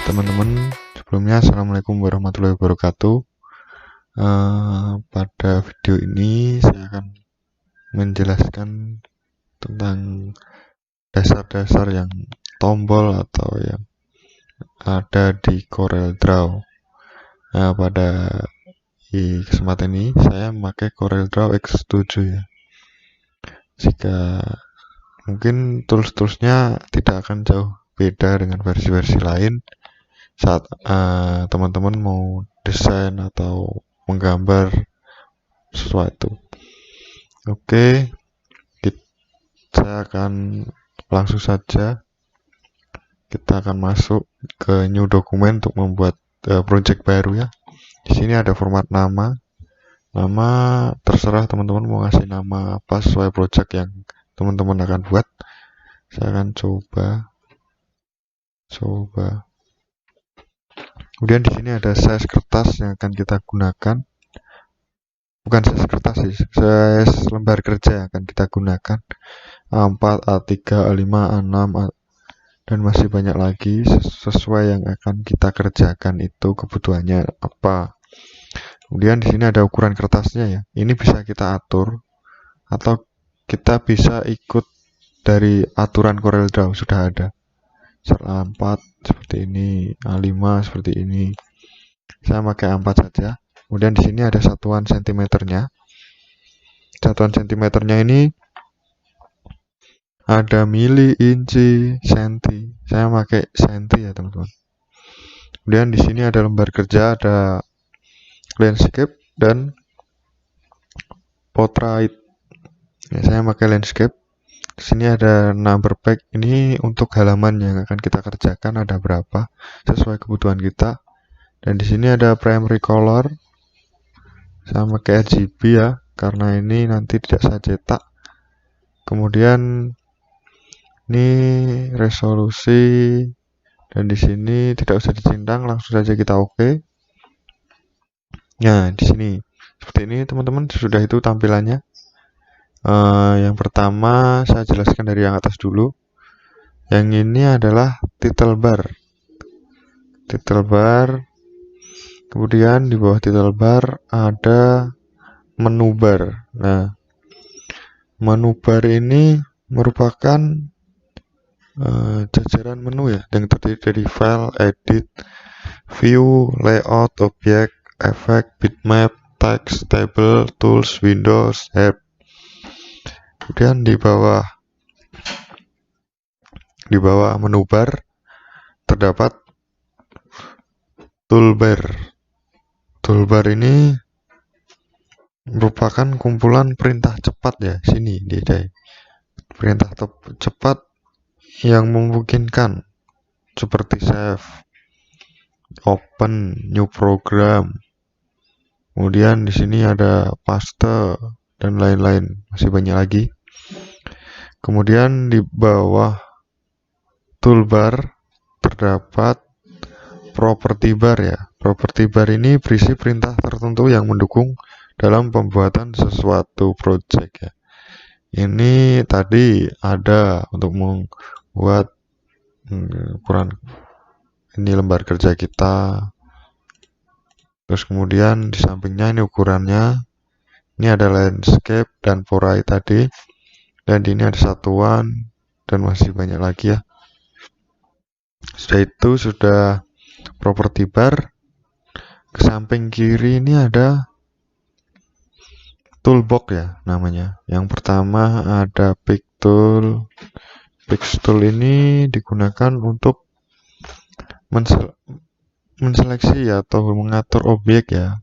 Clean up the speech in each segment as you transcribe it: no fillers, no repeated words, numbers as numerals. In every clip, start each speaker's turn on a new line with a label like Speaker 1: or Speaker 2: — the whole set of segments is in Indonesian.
Speaker 1: teman-teman, sebelumnya Assalamualaikum warahmatullahi wabarakatuh. Pada video ini saya akan menjelaskan tentang dasar-dasar yang tombol atau yang ada di CorelDRAW. Pada kesempatan ini saya memakai CorelDRAW X7 ya. Jika mungkin tools-toolsnya tidak akan jauh beda dengan versi-versi lain saat teman-teman mau desain atau menggambar sesuatu. Oke, saya akan langsung saja kita akan masuk ke new document untuk membuat project baru ya. Di sini ada format nama terserah teman-teman mau ngasih nama apa sesuai project yang teman-teman akan buat. Saya akan coba. Kemudian di sini ada size kertas yang akan kita gunakan. Bukan size kertas sih, size lembar kerja yang akan kita gunakan. A4, A3, A5, A6, dan masih banyak lagi sesuai yang akan kita kerjakan itu kebutuhannya apa. Kemudian di sini ada ukuran kertasnya ya. Ini bisa kita atur atau kita bisa ikut dari aturan CorelDRAW sudah ada. A4 seperti ini, A5 seperti ini. Saya pakai A4 saja. Kemudian di sini ada satuan sentimeternya. Satuan sentimeternya ini ada mili, inci, senti. Saya pakai senti ya teman-teman. Kemudian di sini ada lembar kerja, ada landscape dan portrait. Ya, saya pakai landscape. Di sini ada number pack, ini untuk halaman yang akan kita kerjakan ada berapa sesuai kebutuhan kita. Dan di sini ada primary color, saya pakai RGB ya, karena ini nanti tidak saya cetak. Kemudian ini resolusi, dan di sini tidak usah dicentang, langsung saja kita oke. Nah di sini seperti ini teman-teman, sudah itu tampilannya. Yang pertama saya jelaskan dari yang atas dulu. Yang ini adalah title bar. Kemudian di bawah title bar ada menu bar. Nah, menu bar ini merupakan jajaran menu ya, yang terdiri dari file, edit, view, layout, objek, efek, bitmap, text, table, tools, windows, help. Kemudian di bawah menu bar terdapat toolbar. Toolbar ini merupakan kumpulan perintah cepat ya, sini dia. Perintah cepat yang memungkinkan seperti save, open, new program. Kemudian di sini ada paste dan lain-lain, masih banyak lagi. Kemudian di bawah toolbar terdapat property bar ya. Property bar ini berisi perintah tertentu yang mendukung dalam pembuatan sesuatu project ya. Ini tadi ada untuk membuat ukuran ini lembar kerja kita. Terus kemudian di sampingnya ini ukurannya. Ini ada landscape dan portrait tadi. Dan di ini ada satuan dan masih banyak lagi ya. Sudah itu sudah property bar. Ke samping kiri ini ada toolbox ya namanya. Yang pertama ada pick tool. Pick tool ini digunakan untuk menseleksi atau mengatur objek ya.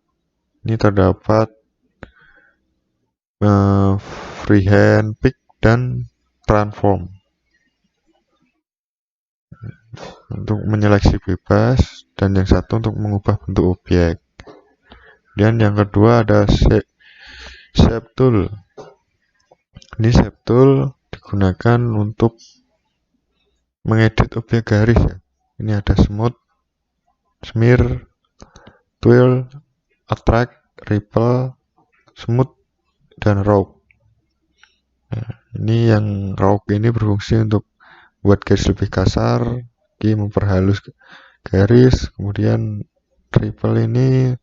Speaker 1: Ini terdapat freehand, pick, dan transform untuk menyeleksi bebas, dan yang satu untuk mengubah bentuk objek. Dan yang kedua ada shape tool. Ini shape tool digunakan untuk mengedit objek garis ya. Ini ada smooth, smear, twirl, attract, ripple, smooth, dan rough. Nah, ini yang rough ini berfungsi untuk buat garis lebih kasar, memperhalus garis. Kemudian triple ini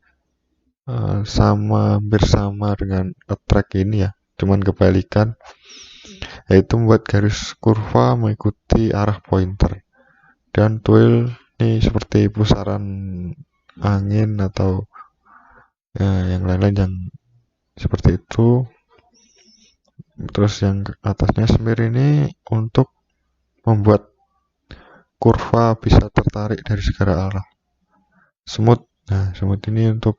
Speaker 1: hampir sama dengan attract ini ya, cuman kebalikan, yaitu membuat garis kurva mengikuti arah pointer. Dan twirl ini seperti pusaran angin atau yang lain-lain yang seperti itu. Terus yang atasnya smear ini untuk membuat kurva bisa tertarik dari segala arah. Smooth, nah smooth ini untuk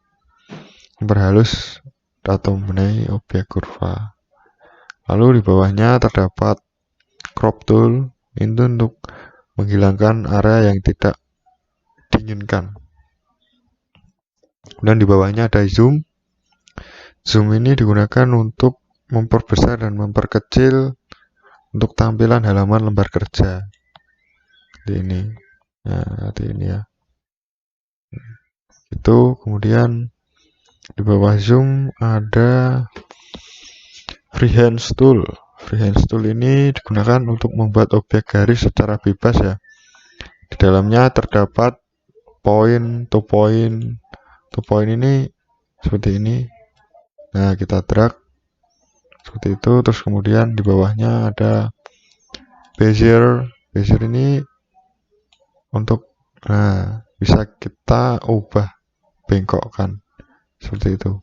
Speaker 1: memperhalus atau membenahi objek kurva. Lalu di bawahnya terdapat crop tool, itu untuk menghilangkan area yang tidak diinginkan. Dan di bawahnya ada zoom. Zoom ini digunakan untuk memperbesar dan memperkecil untuk tampilan halaman lembar kerja. Seperti ini. Nah, seperti ini ya. Itu kemudian di bawah zoom ada freehand tool. Freehand tool ini digunakan untuk membuat objek garis secara bebas ya. Di dalamnya terdapat point to point. To point ini seperti ini. Nah, kita drag seperti itu. Terus kemudian di bawahnya ada bezier. Bezier ini untuk bisa kita ubah bengkokkan seperti itu.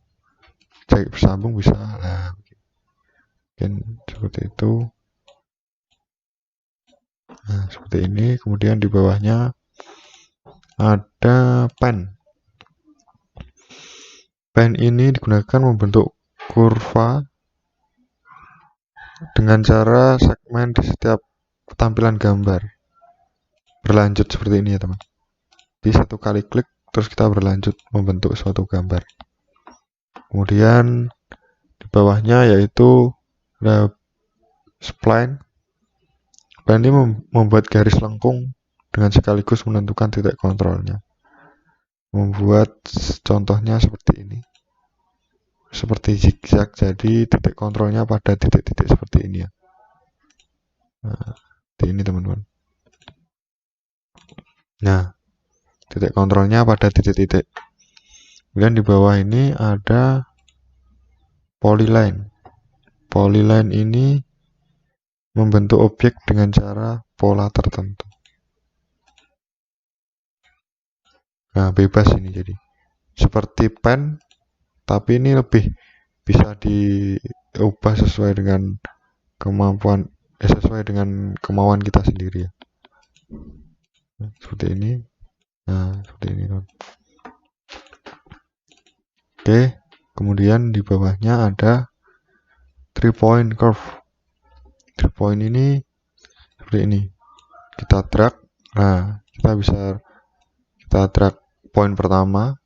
Speaker 1: Jahit bersambung bisa. Nah, mungkin seperti itu. Nah, seperti ini. Kemudian di bawahnya ada pen. Pen ini digunakan membentuk kurva dengan cara segmen di setiap tampilan gambar. Berlanjut seperti ini ya teman. Jadi satu kali klik terus kita berlanjut membentuk suatu gambar. Kemudian di bawahnya yaitu ada spline. Spline ini membuat garis lengkung dengan sekaligus menentukan titik kontrolnya. Membuat contohnya seperti ini, seperti zigzag, jadi titik kontrolnya pada titik-titik seperti ini ya. Nah, seperti ini teman-teman. Nah, titik kontrolnya pada titik-titik. Kemudian di bawah ini ada polyline. Polyline ini membentuk objek dengan cara pola tertentu. Nah, bebas ini jadi seperti pen, tapi ini lebih bisa diubah sesuai dengan kemampuan, sesuai dengan kemauan kita sendiri ya. Nah, seperti ini. Nah, seperti ini. Oke, kemudian di bawahnya ada 3 point curve. 3 point ini seperti ini. Kita drag. Nah, kita drag poin pertama,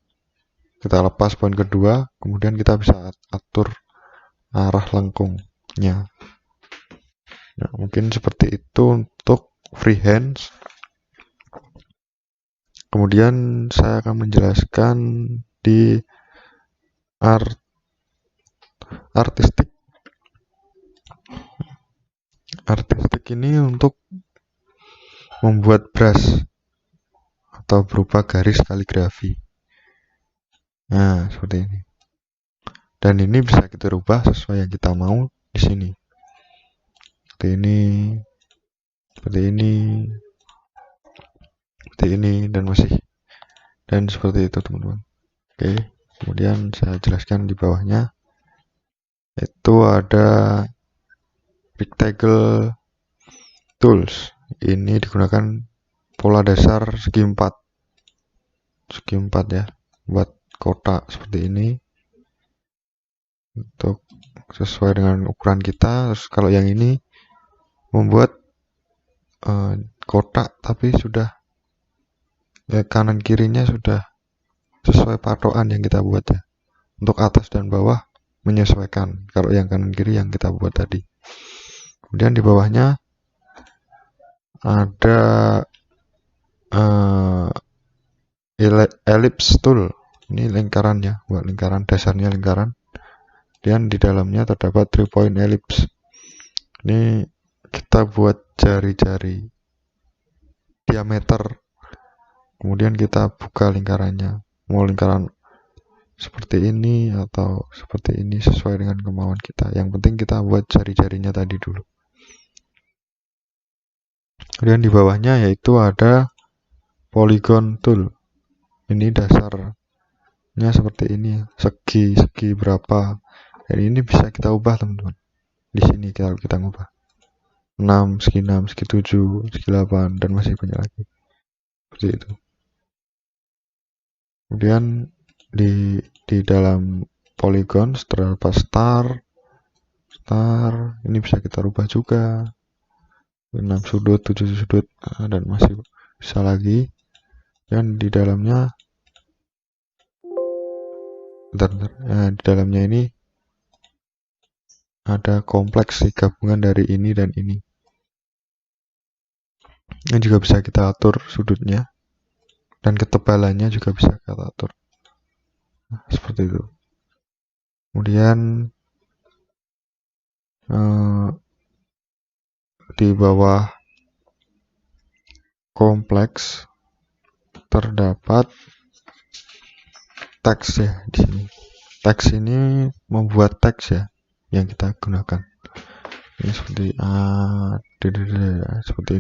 Speaker 1: kita lepas poin kedua, kemudian kita bisa atur arah lengkungnya. Nah, mungkin seperti itu untuk freehand. Kemudian saya akan menjelaskan di artistik. Artistik ini untuk membuat brush atau berupa garis kaligrafi. Nah, seperti ini. Dan ini bisa kita rubah sesuai yang kita mau di sini. Seperti ini, seperti ini, seperti ini, dan seperti itu teman-teman. Oke, kemudian saya jelaskan di bawahnya. Itu ada rectangle tools. Ini digunakan pola dasar segi 4. Segi 4 ya, buat kotak seperti ini untuk sesuai dengan ukuran kita. Terus kalau yang ini membuat kotak tapi sudah kanan kirinya sudah sesuai patokan yang kita buat ya. Untuk atas dan bawah menyesuaikan kalau yang kanan kiri yang kita buat tadi. Kemudian di bawahnya ada ellipse tool. Ini lingkarannya, buat lingkaran, dasarnya lingkaran. Dan di dalamnya terdapat 3 point ellipse. Ini kita buat jari-jari diameter Kemudian kita buka lingkarannya, mau lingkaran seperti ini atau seperti ini sesuai dengan kemauan kita. Yang penting kita buat jari-jarinya tadi dulu. Kemudian di bawahnya yaitu ada polygon tool. Ini dasarnya seperti ini, segi berapa. Dan ini bisa kita ubah teman-teman. Di sini kita ngubah 6, segi 6, segi 7, segi 8, dan masih banyak lagi. Seperti itu. Kemudian di dalam polygon terdapat star, ini bisa kita rubah juga. 6 sudut, 7 sudut, dan masih bisa lagi. Dan di dalamnya di dalamnya ini ada kompleks gabungan dari ini dan ini. Ini juga bisa kita atur sudutnya, dan ketebalannya juga bisa kita atur. Nah, seperti itu. Kemudian di bawah kompleks terdapat teks ya di sini. Teks ini membuat teks ya yang kita gunakan. Ini seperti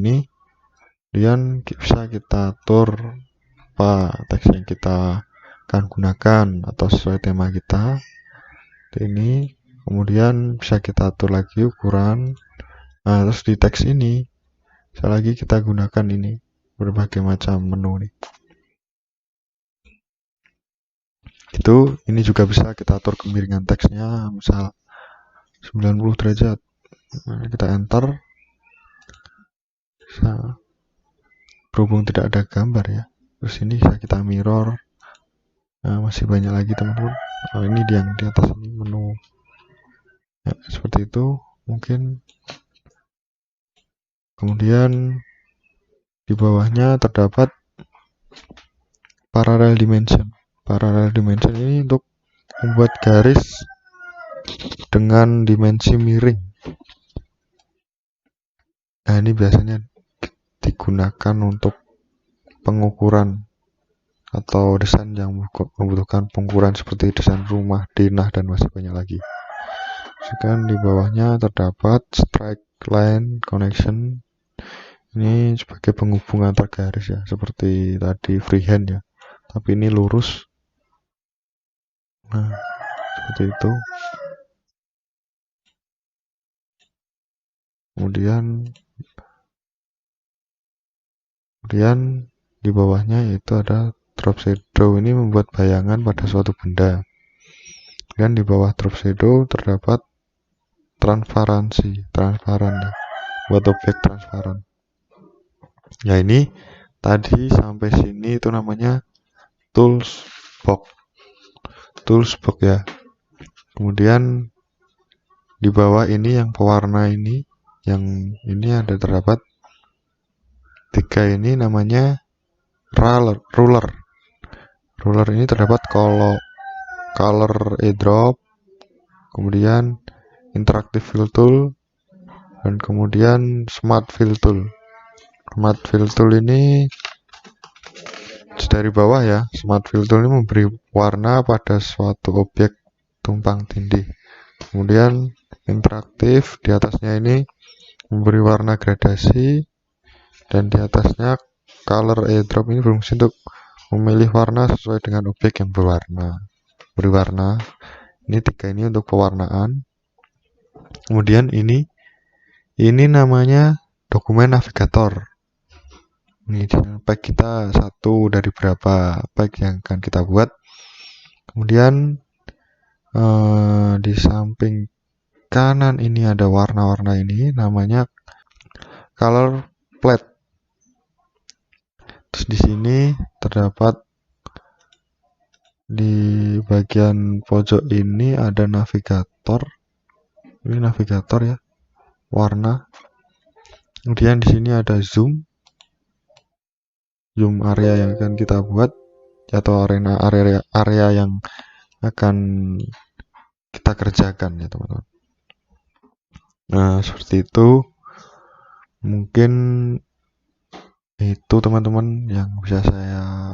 Speaker 1: ini. Kemudian bisa kita atur apa teks yang kita akan gunakan atau sesuai tema kita. Ini kemudian bisa kita atur lagi ukuran. Nah, terus di teks ini bisa lagi kita gunakan ini berbagai macam menu nih. Ini juga bisa kita atur kemiringan teksnya, misal 90 derajat. Nah, kita enter. Berhubung tidak ada gambar ya, terus ini bisa kita mirror. Nah, masih banyak lagi teman-teman. Ini yang di atas ini menu ya, seperti itu mungkin. Kemudian di bawahnya terdapat parallel dimension. Parallel dimension ini untuk membuat garis dengan dimensi miring. Nah, ini biasanya digunakan untuk pengukuran atau desain yang membutuhkan pengukuran seperti desain rumah, denah, dan masih banyak lagi. Sekarang di bawahnya terdapat straight line connection. Ini sebagai penghubung antar garis ya, seperti tadi freehand ya, tapi ini lurus. Nah, seperti itu. Kemudian di bawahnya yaitu ada drop shadow. Ini membuat bayangan pada suatu benda. Dan di bawah drop shadow terdapat transparan ya, buat objek transparan. Ya, ini tadi sampai sini itu namanya tools box ya. Kemudian di bawah ini yang pewarna ini, yang ini ada terdapat 3 ini namanya ruler. Ruler ini terdapat color eyedrop, kemudian interactive fill tool, dan kemudian smart fill tool. Smart fill tool ini dari bawah ya. Smart fill tool ini memberi warna pada suatu objek tumpang tindih. Kemudian interaktif di atasnya ini memberi warna gradasi, dan di atasnya color eyedrop ini berfungsi untuk memilih warna sesuai dengan objek yang beri warna. Ini 3 ini untuk pewarnaan. Kemudian ini namanya dokumen navigator. Ini pack kita satu dari berapa pack yang akan kita buat. Kemudian di samping kanan ini ada warna-warna ini namanya color plate. Terus di sini terdapat di bagian pojok ini ada navigator. Ini navigator ya, warna. Kemudian di sini ada zoom area yang akan kita buat atau area yang akan kita kerjakan ya teman-teman. Nah, seperti itu. Mungkin Itu teman-teman yang bisa saya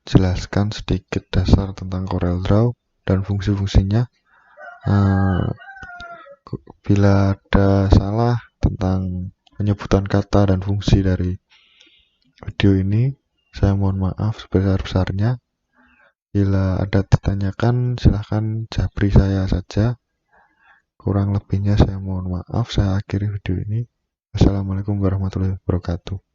Speaker 1: jelaskan sedikit dasar tentang CorelDRAW dan fungsi-fungsinya. Eh, Bila ada salah tentang penyebutan kata dan fungsi dari video ini, saya mohon maaf sebesar-besarnya. Bila ada ditanyakan, silahkan japri saya saja. Kurang lebihnya saya mohon maaf. Saya akhiri video ini. Wassalamualaikum warahmatullahi wabarakatuh.